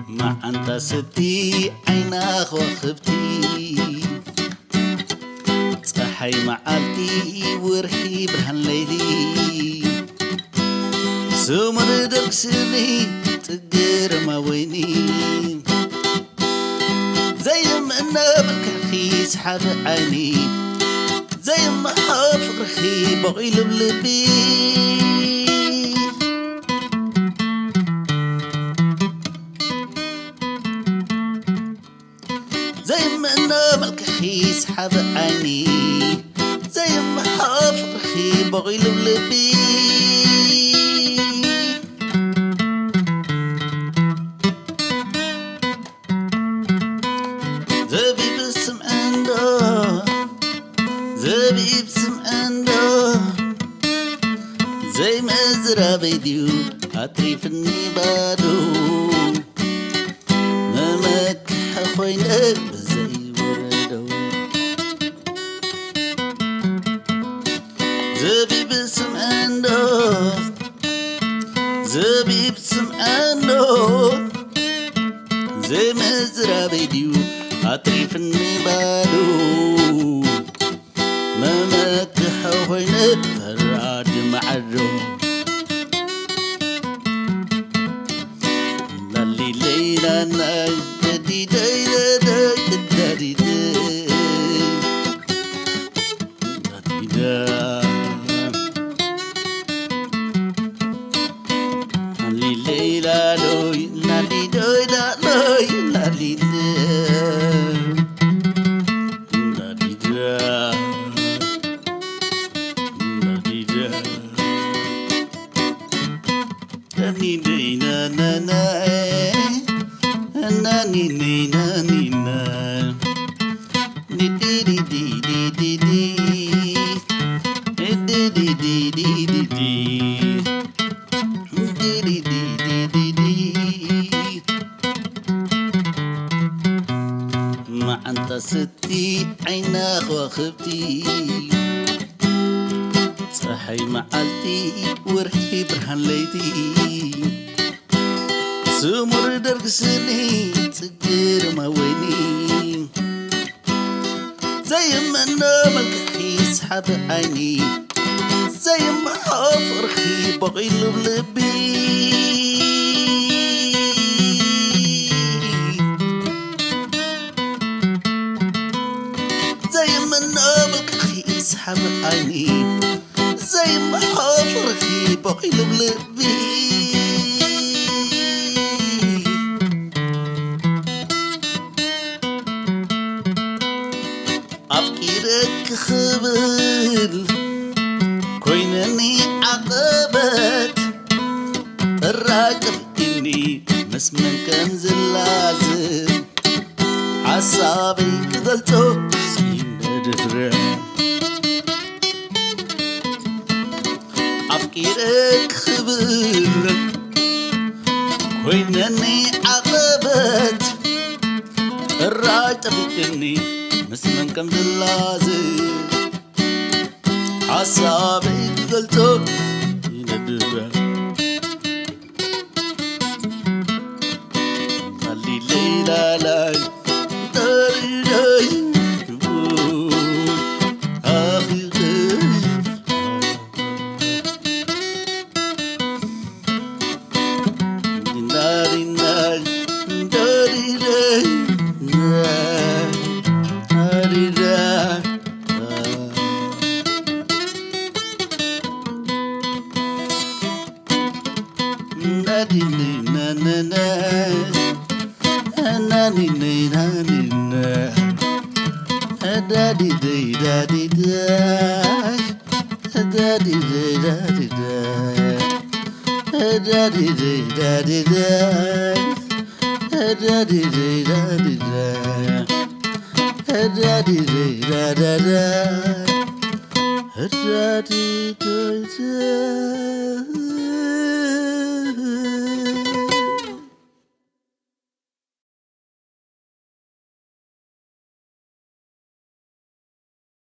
ما أنت ستي عيناك وخبتي صحي معالتي ورحي برهن ليلي سمر دركسني تقر ما ويني زي ما أنا بالكحي سحب عيني زي ما حافظ رخي بغيل بلبي زي ما أنا بالكحي سحب عيني زي ما حافظ رخي بغيل بلبي زبيب السمعنده زبيب سمعنده زي ما زرع بيديو أطريفني بادو نمك حخوينك بزي وردو زبيب سمعنده زبيب سمعنده زي ما زرع بيديو أطريفني بادو ما تحوينك فراد معرو لالي ليلا نجدي داي داي داي لالي ليلا لوي لالي دوي لالي لالي ما أنت ستي عيناك وخبتي صحي معالتي ورحي برهن ليتي سمر درك سني تقر ما ويني زي ما أنا ملكحي سحب عيني زي ما حافر خي بغيل بلبي زي ما أنا ملكحي سحب عيني زي ما حافر خي بغيل بلبي أفكيرك خبل كوينني عقبت الراقب إني مسمن كنز اللازم حسابي كذلتو سين دفرع أفكيرك خبل كوينني عقبت الراقب إني مسمن كم اللازم حسابي قلتو يندفع خلي ليلة لاي داري لاي آخي غي داري لاي داري لاي da